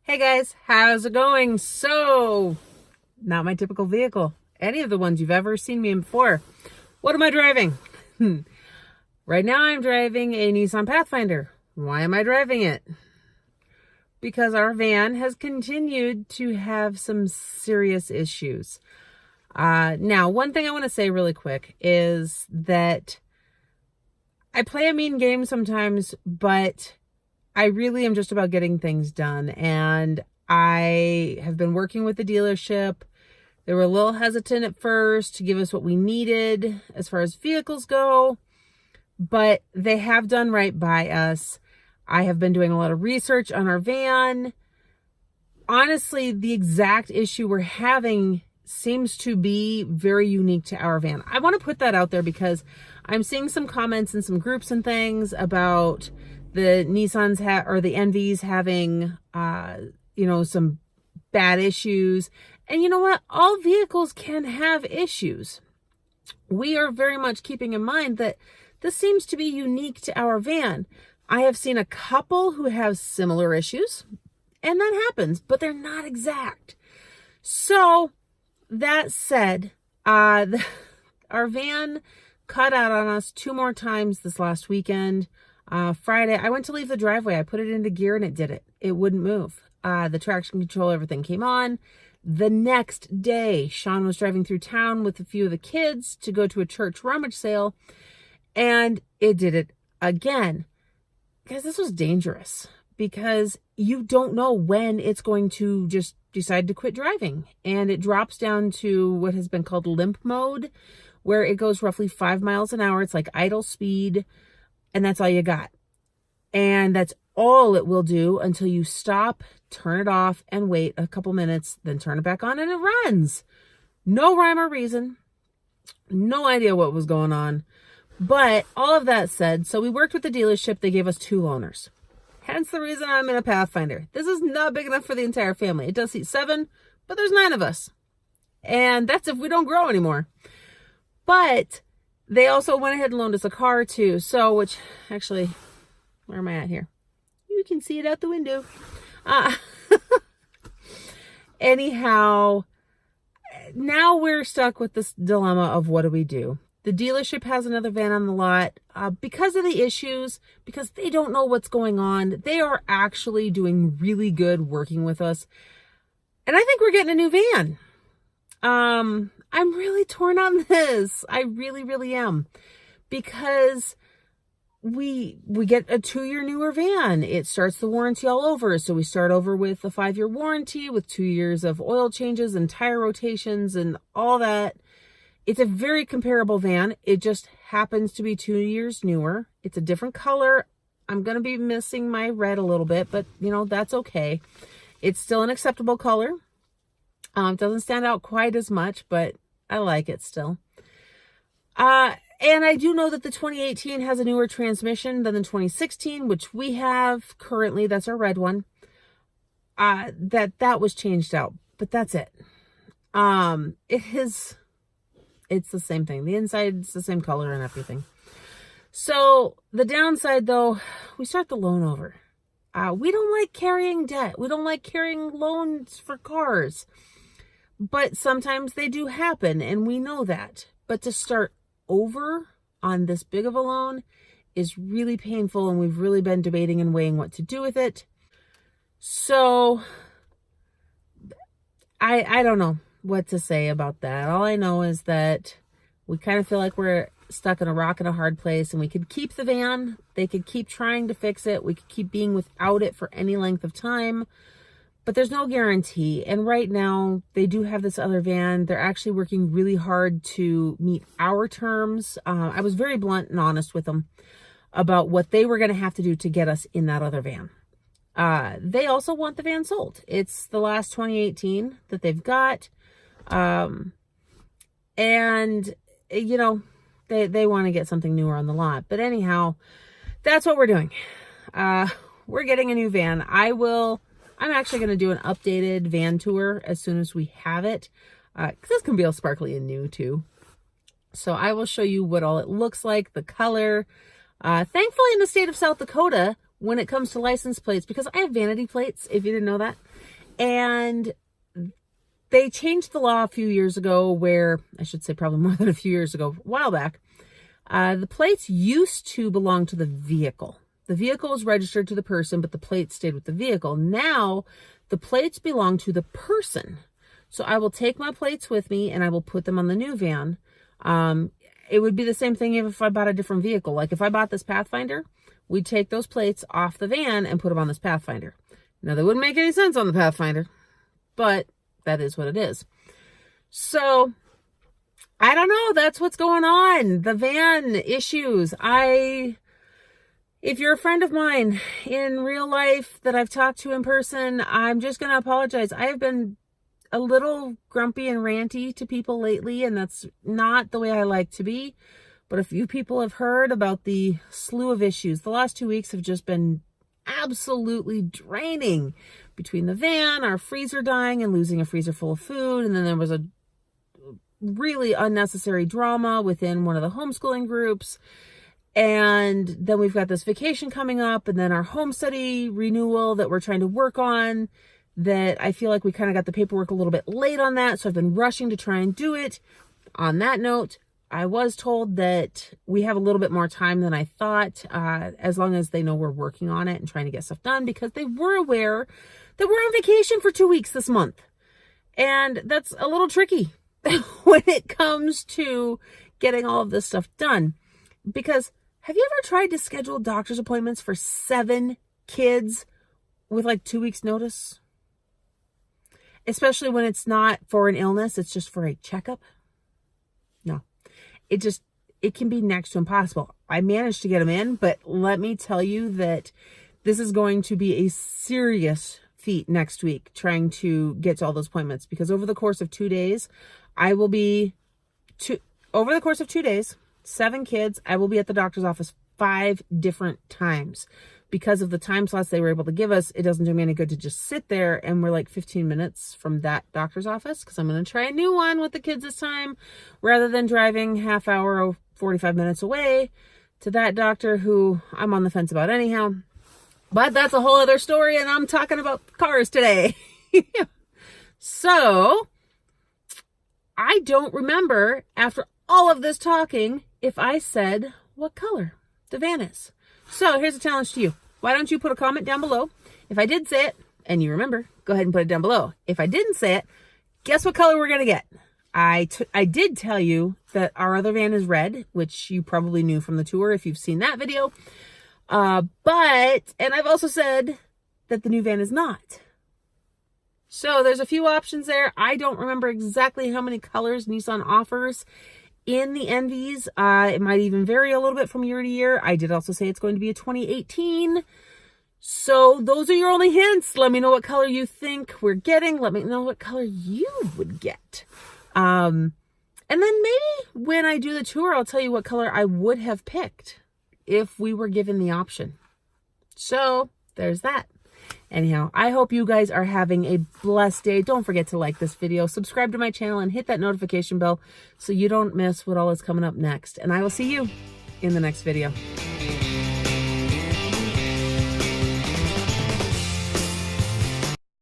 Hey guys, how's it going? So, not my typical vehicle. Any of the ones you've ever seen me in before. What am I driving? Right now I'm driving a Nissan Pathfinder. Why am I driving it? Because our van has continued to have some serious issues. Now, one thing I want to say really quick is that I play a mean game sometimes, but I really am just about getting things done. And I have been working with the dealership. They were a little hesitant at first to give us what we needed as far as vehicles go, but they have done right by us. I have been doing a lot of research on our van. Honestly, the exact issue we're having seems to be very unique to our van. I want to put that out there because I'm seeing some comments in some groups and things about the Nissans or the NVs having, some bad issues. And you know what? All vehicles can have issues. We are very much keeping in mind that this seems to be unique to our van. I have seen a couple who have similar issues, and that happens, but they're not exact. So that said, our van cut out on us 2 more times this last weekend. Friday, I went to leave the driveway. I put it into gear and it did it. It wouldn't move. The traction control, everything came on. The next day, Sean was driving through town with a few of the kids to go to a church rummage sale, and it did it again. Guys, this was dangerous because you don't know when it's going to just decide to quit driving. And it drops down to what has been called limp mode, where it goes roughly 5 miles an hour. It's like idle speed. And that's all you got. And that's all it will do until you stop, turn it off, and wait a couple minutes, then turn it back on, and it runs. No rhyme or reason. No idea what was going on. But all of that said, so we worked with the dealership. They gave us 2 loaners. Hence the reason I'm in a Pathfinder. This is not big enough for the entire family. It does seat 7, but there's 9 of us. And that's if we don't grow anymore. But they also went ahead and loaned us a car too. So, which actually, where am I at here? You can see it out the window. Anyhow, now we're stuck with this dilemma of what do we do? The dealership has another van on the lot because of the issues, because they don't know what's going on. They are actually doing really good working with us. And I think we're getting a new van. I'm really torn on this. I really, really am. Because we get a 2-year newer van. It starts the warranty all over. So we start over with a 5-year warranty with 2 years of oil changes and tire rotations and all that. It's a very comparable van. It just happens to be 2 years newer. It's a different color. I'm going to be missing my red a little bit, but that's okay. It's still an acceptable color. It doesn't stand out quite as much, but I like it still. And I do know that the 2018 has a newer transmission than the 2016, which we have currently. That's our red one. That was changed out, but that's it. It's the same thing. The inside's the same color and everything. So the downside though, we start the loan over. We don't like carrying debt. We don't like carrying loans for cars. But sometimes they do happen, and we know that. But to start over on this big of a loan is really painful, and we've really been debating and weighing what to do with it. So I don't know what to say about that. All I know is that we kind of feel like we're stuck in a rock and a hard place, and we could keep the van. They could keep trying to fix it. We could keep being without it for any length of time. But there's no guarantee. And right now, they do have this other van. They're actually working really hard to meet our terms. I was very blunt and honest with them about what they were going to have to do to get us in that other van. They also want the van sold. It's the last 2018 that they've got. And, they want to get something newer on the lot. But anyhow, that's what we're doing. We're getting a new van. I'm actually going to do an updated van tour as soon as we have it. Because this can be all sparkly and new too. So I will show you what all it looks like, the color. Thankfully in the state of South Dakota, when it comes to license plates, because I have vanity plates, if you didn't know that, And they changed the law a few years ago where, I should say probably more than a few years ago, a while back, the plates used to belong to the vehicle. The vehicle was registered to the person, but the plates stayed with the vehicle. Now, the plates belong to the person. So I will take my plates with me and I will put them on the new van. It would be the same thing if I bought a different vehicle. Like if I bought this Pathfinder, we'd take those plates off the van and put them on this Pathfinder. Now, they wouldn't make any sense on the Pathfinder, but that is what it is. So, I don't know. That's what's going on. The van issues. If you're a friend of mine in real life that I've talked to in person, I'm just going to apologize. I have been a little grumpy and ranty to people lately, and that's not the way I like to be. But a few people have heard about the slew of issues. The last 2 weeks have just been absolutely draining. Between the van, our freezer dying and losing a freezer full of food, and then there was a really unnecessary drama within one of the homeschooling groups, and then we've got this vacation coming up, and then our home study renewal that we're trying to work on, that I feel like we kind of got the paperwork a little bit late on that, so I've been rushing to try and do it. On that note, I was told that we have a little bit more time than I thought, as long as they know we're working on it and trying to get stuff done, because they were aware that we're on vacation for 2 weeks this month. And that's a little tricky when it comes to getting all of this stuff done. Because have you ever tried to schedule doctor's appointments for 7 kids with like 2 weeks notice? Especially when it's not for an illness, it's just for a checkup. No, it can be next to impossible. I managed to get them in, but let me tell you that this is going to be a serious feat next week, trying to get to all those appointments, because over the course of 2 days, over the course of 2 days, 7 kids, I will be at the doctor's office 5 different times. Because of the time slots they were able to give us, it doesn't do me any good to just sit there, and we're like 15 minutes from that doctor's office, because I'm going to try a new one with the kids this time, rather than driving half hour or 45 minutes away to that doctor who I'm on the fence about anyhow. But that's a whole other story, and I'm talking about cars today. So, I don't remember, after all of this talking, if I said what color the van is. So, here's a challenge to you. Why don't you put a comment down below? If I did say it, and you remember, go ahead and put it down below. If I didn't say it, guess what color we're going to get? I did tell you that our other van is red, which you probably knew from the tour if you've seen that video. And I've also said that the new van is not. So there's a few options there. I don't remember exactly how many colors Nissan offers in the NVs. It might even vary a little bit from year to year. I did also say it's going to be a 2018. So those are your only hints. Let me know what color you think we're getting. Let me know what color you would get. And then maybe when I do the tour, I'll tell you what color I would have picked if we were given the option. So there's that. Anyhow, I hope you guys are having a blessed day. Don't forget to like this video, subscribe to my channel, and hit that notification bell so you don't miss what all is coming up next. And I will see you in the next video.